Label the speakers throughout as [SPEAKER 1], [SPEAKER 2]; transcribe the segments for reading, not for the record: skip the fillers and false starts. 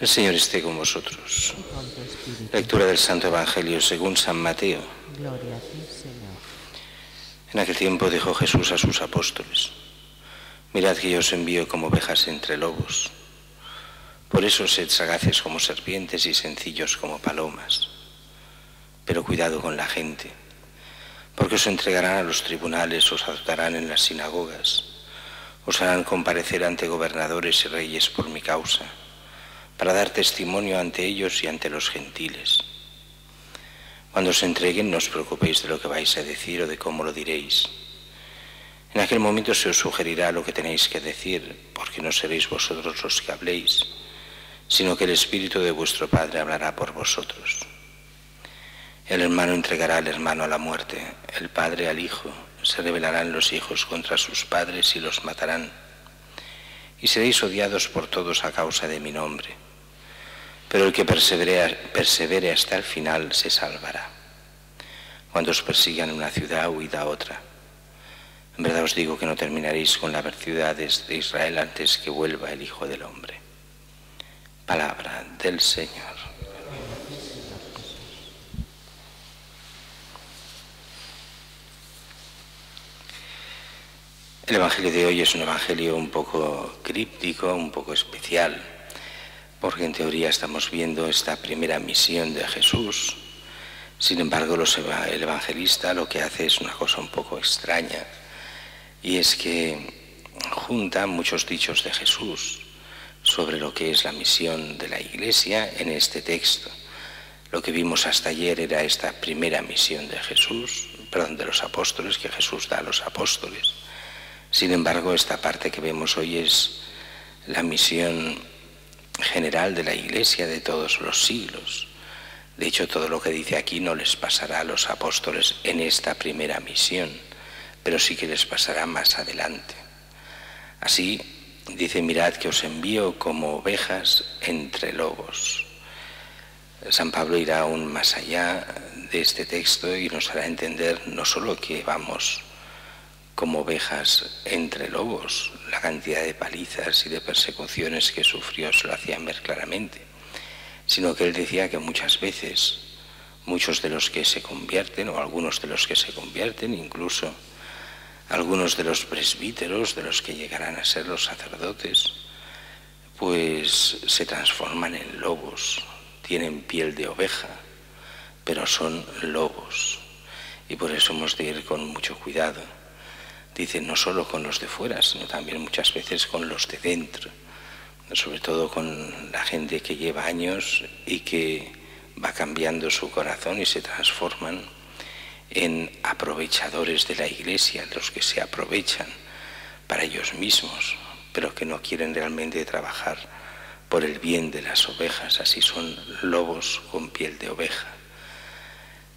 [SPEAKER 1] El Señor esté con vosotros.
[SPEAKER 2] Y con tu espíritu.
[SPEAKER 1] Lectura del Santo Evangelio según San Mateo.
[SPEAKER 2] Gloria a ti, Señor.
[SPEAKER 1] En aquel tiempo dijo Jesús a sus apóstoles: Mirad que yo os envío como ovejas entre lobos. Por eso sed sagaces como serpientes y sencillos como palomas. Pero cuidado con la gente, porque os entregarán a los tribunales, os azotarán en las sinagogas, os harán comparecer ante gobernadores y reyes por mi causa, para dar testimonio ante ellos y ante los gentiles. Cuando os entreguen, no os preocupéis de lo que vais a decir o de cómo lo diréis. En aquel momento se os sugerirá lo que tenéis que decir, porque no seréis vosotros los que habléis, sino que el Espíritu de vuestro Padre hablará por vosotros. El hermano entregará al hermano a la muerte, el padre al hijo, se rebelarán los hijos contra sus padres y los matarán. Y seréis odiados por todos a causa de mi nombre. Pero el que persevere hasta el final se salvará. Cuando os persigan en una ciudad, huid a otra. En verdad os digo que no terminaréis con las ciudades de Israel antes que vuelva el Hijo del Hombre. Palabra del Señor. El Evangelio de hoy es un Evangelio un poco críptico, un poco especial, porque en teoría estamos viendo esta primera misión de Jesús. Sin embargo, el evangelista lo que hace es una cosa un poco extraña, y es que junta muchos dichos de Jesús sobre lo que es la misión de la Iglesia en este texto. Lo que vimos hasta ayer era esta primera misión de de los apóstoles, que Jesús da a los apóstoles. Sin embargo, esta parte que vemos hoy es la misión general de la Iglesia de todos los siglos. De hecho, todo lo que dice aquí no les pasará a los apóstoles en esta primera misión, pero sí que les pasará más adelante. Así dice: mirad que os envío como ovejas entre lobos. San Pablo irá aún más allá de este texto y nos hará entender no solo que vamos como ovejas entre lobos, la cantidad de palizas y de persecuciones que sufrió se lo hacían ver claramente, sino que él decía que muchas veces muchos de los que se convierten, o algunos de los que se convierten, incluso algunos de los presbíteros, de los que llegarán a ser los sacerdotes, pues se transforman en lobos, tienen piel de oveja, pero son lobos, y por eso hemos de ir con mucho cuidado. Dice, no solo con los de fuera, sino también muchas veces con los de dentro, sobre todo con la gente que lleva años y que va cambiando su corazón y se transforman en aprovechadores de la Iglesia, los que se aprovechan para ellos mismos, pero que no quieren realmente trabajar por el bien de las ovejas. Así son lobos con piel de oveja.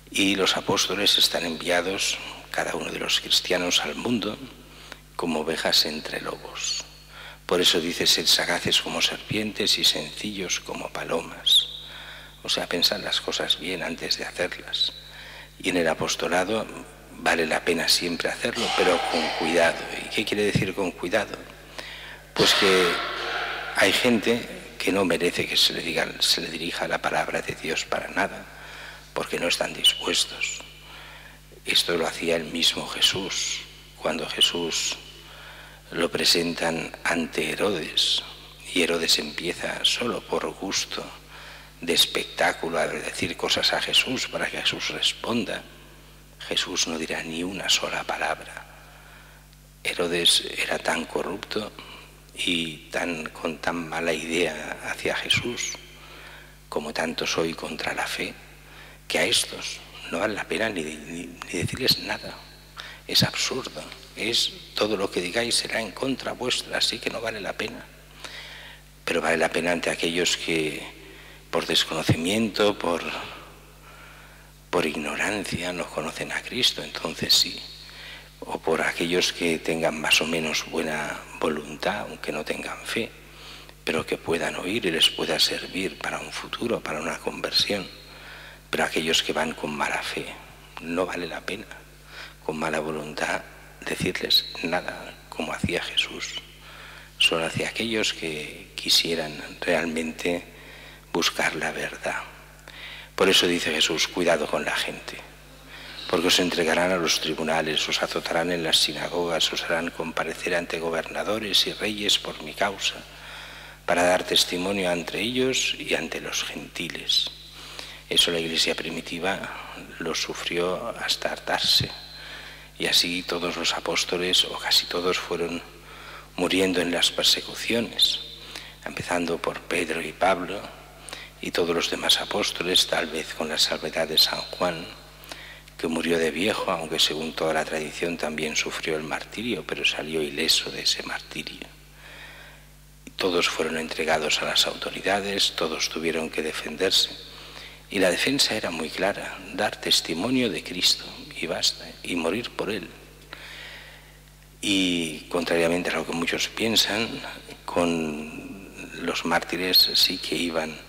[SPEAKER 1] Y los apóstoles están enviados, cada uno de los cristianos, al mundo como ovejas entre lobos. Por eso dice: sed sagaces como serpientes y sencillos como palomas. O sea, pensad las cosas bien antes de hacerlas. Y en el apostolado vale la pena siempre hacerlo, pero con cuidado. ¿Y qué quiere decir con cuidado? Pues que hay gente que no merece que se le dirija la palabra de Dios para nada, porque no están dispuestos. Esto lo hacía el mismo Jesús. Cuando Jesús lo presentan ante Herodes, y Herodes empieza solo por gusto de espectáculo a decir cosas a Jesús para que Jesús responda, Jesús no dirá ni una sola palabra. Herodes era tan corrupto y con tan mala idea hacia Jesús, como tantos hoy contra la fe, que a estos no vale la pena ni decirles nada. Es absurdo. Todo lo que digáis será en contra vuestra, así que no vale la pena. Pero vale la pena ante aquellos que por desconocimiento, por ignorancia no conocen a Cristo, entonces sí. O por aquellos que tengan más o menos buena voluntad, aunque no tengan fe, pero que puedan oír y les pueda servir para un futuro, para una conversión. Pero aquellos que van con mala fe, no vale la pena, con mala voluntad, decirles nada, como hacía Jesús. Solo hacia aquellos que quisieran realmente buscar la verdad. Por eso dice Jesús, cuidado con la gente, porque os entregarán a los tribunales, os azotarán en las sinagogas, os harán comparecer ante gobernadores y reyes por mi causa, para dar testimonio ante ellos y ante los gentiles. Eso la Iglesia primitiva lo sufrió hasta hartarse. Y así todos los apóstoles, o casi todos, fueron muriendo en las persecuciones, empezando por Pedro y Pablo, y todos los demás apóstoles, tal vez con la salvedad de San Juan, que murió de viejo, aunque según toda la tradición también sufrió el martirio, pero salió ileso de ese martirio. Y todos fueron entregados a las autoridades, todos tuvieron que defenderse, y la defensa era muy clara: dar testimonio de Cristo, y basta, y morir por Él. Y contrariamente a lo que muchos piensan, con los mártires sí que iban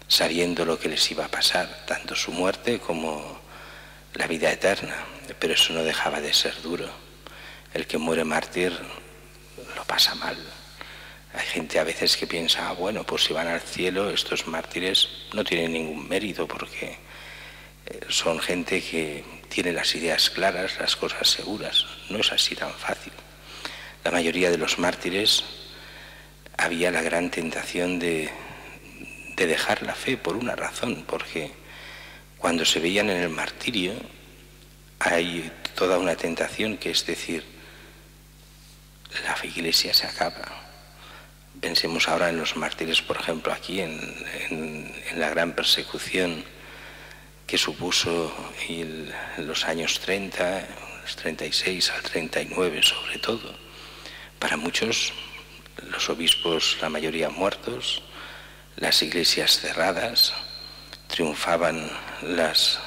[SPEAKER 1] sabiendo lo que les iba a pasar, tanto su muerte como la vida eterna, pero eso no dejaba de ser duro. El que muere mártir lo pasa mal. Hay gente a veces que piensa, bueno, pues si van al cielo, estos mártires no tienen ningún mérito porque son gente que tiene las ideas claras, las cosas seguras. No es así tan fácil. La mayoría de los mártires había la gran tentación de dejar la fe por una razón, porque cuando se veían en el martirio hay toda una tentación, que es decir, la Iglesia se acaba. Pensemos ahora en los mártires, por ejemplo, aquí en la gran persecución que supuso en los años 30, los 36 al 39 sobre todo. Para muchos, los obispos, la mayoría muertos, las iglesias cerradas, triunfaban las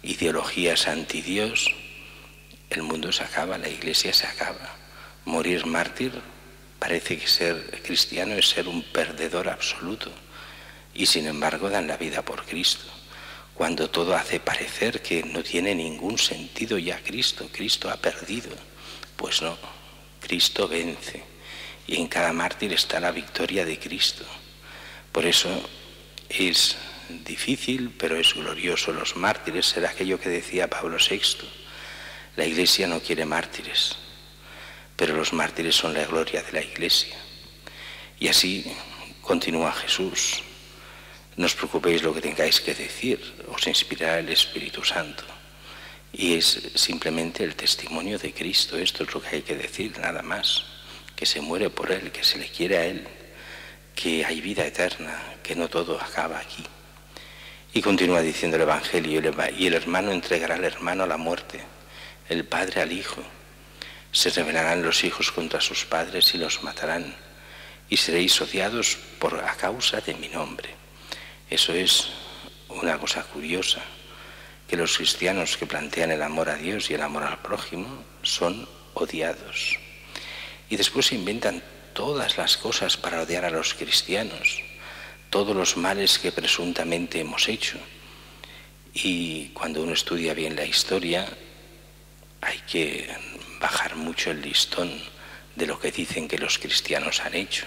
[SPEAKER 1] ideologías anti-Dios, el mundo se acaba, la Iglesia se acaba. Morir mártir parece que ser cristiano es ser un perdedor absoluto, y sin embargo dan la vida por Cristo, cuando todo hace parecer que no tiene ningún sentido ya Cristo. Cristo ha perdido. Pues no, Cristo vence, y en cada mártir está la victoria de Cristo. Por eso es difícil, pero es glorioso. Los mártires será aquello que decía Pablo VI. La Iglesia no quiere mártires, pero los mártires son la gloria de la Iglesia. Y así continúa Jesús. No os preocupéis lo que tengáis que decir, os inspirará el Espíritu Santo. Y es simplemente el testimonio de Cristo. Esto es lo que hay que decir, nada más. Que se muere por Él, que se le quiere a Él, que hay vida eterna, que no todo acaba aquí. Y continúa diciendo el Evangelio, y el hermano entregará al hermano a la muerte, el padre al hijo. Se rebelarán los hijos contra sus padres y los matarán, y seréis odiados a causa de mi nombre. Eso es una cosa curiosa, que los cristianos que plantean el amor a Dios y el amor al prójimo son odiados. Y después se inventan todas las cosas para odiar a los cristianos, todos los males que presuntamente hemos hecho. Y cuando uno estudia bien la historia, hay que bajar mucho el listón de lo que dicen que los cristianos han hecho,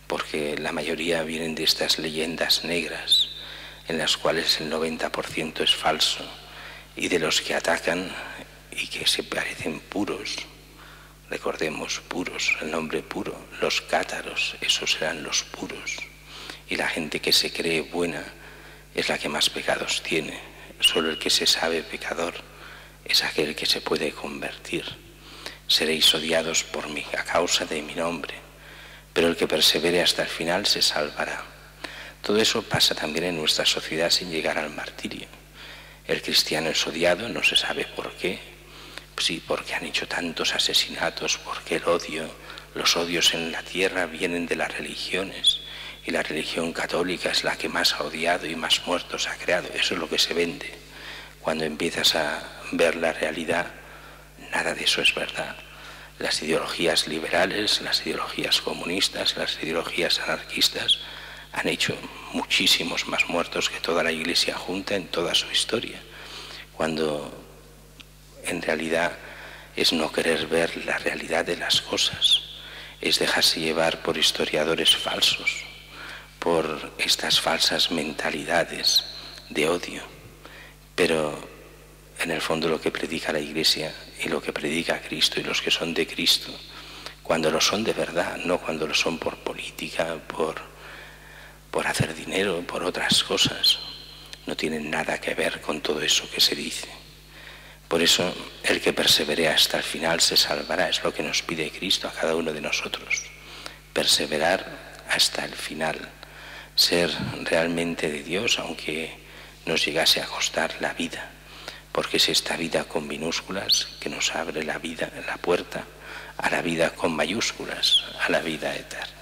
[SPEAKER 1] porque la mayoría vienen de estas leyendas negras, en las cuales el 90% es falso, y de los que atacan y que se parecen puros. Recordemos, puros, el nombre puro, los cátaros, esos eran los puros. Y la gente que se cree buena es la que más pecados tiene. Solo el que se sabe pecador es aquel que se puede convertir. Seréis odiados por mí a causa de mi nombre, pero el que persevere hasta el final se salvará. Todo eso pasa también en nuestra sociedad sin llegar al martirio. El cristiano es odiado, no se sabe por qué. Sí, porque han hecho tantos asesinatos, porque el odio, los odios en la tierra vienen de las religiones, y la religión católica es la que más ha odiado y más muertos ha creado. Eso es lo que se vende. Cuando empiezas a ver la realidad, nada de eso es verdad. Las ideologías liberales, las ideologías comunistas, las ideologías anarquistas han hecho muchísimos más muertos que toda la Iglesia junta en toda su historia, cuando en realidad es no querer ver la realidad de las cosas, es dejarse llevar por historiadores falsos, por estas falsas mentalidades de odio, pero en el fondo lo que predica la Iglesia y lo que predica Cristo y los que son de Cristo, cuando lo son de verdad, no cuando lo son por política, por hacer dinero, por otras cosas, no tienen nada que ver con todo eso que se dice. Por eso el que persevere hasta el final se salvará, es lo que nos pide Cristo a cada uno de nosotros, perseverar hasta el final, ser realmente de Dios aunque nos llegase a costar la vida, porque es esta vida con minúsculas que nos abre la vida, la puerta a la vida con mayúsculas, a la vida eterna.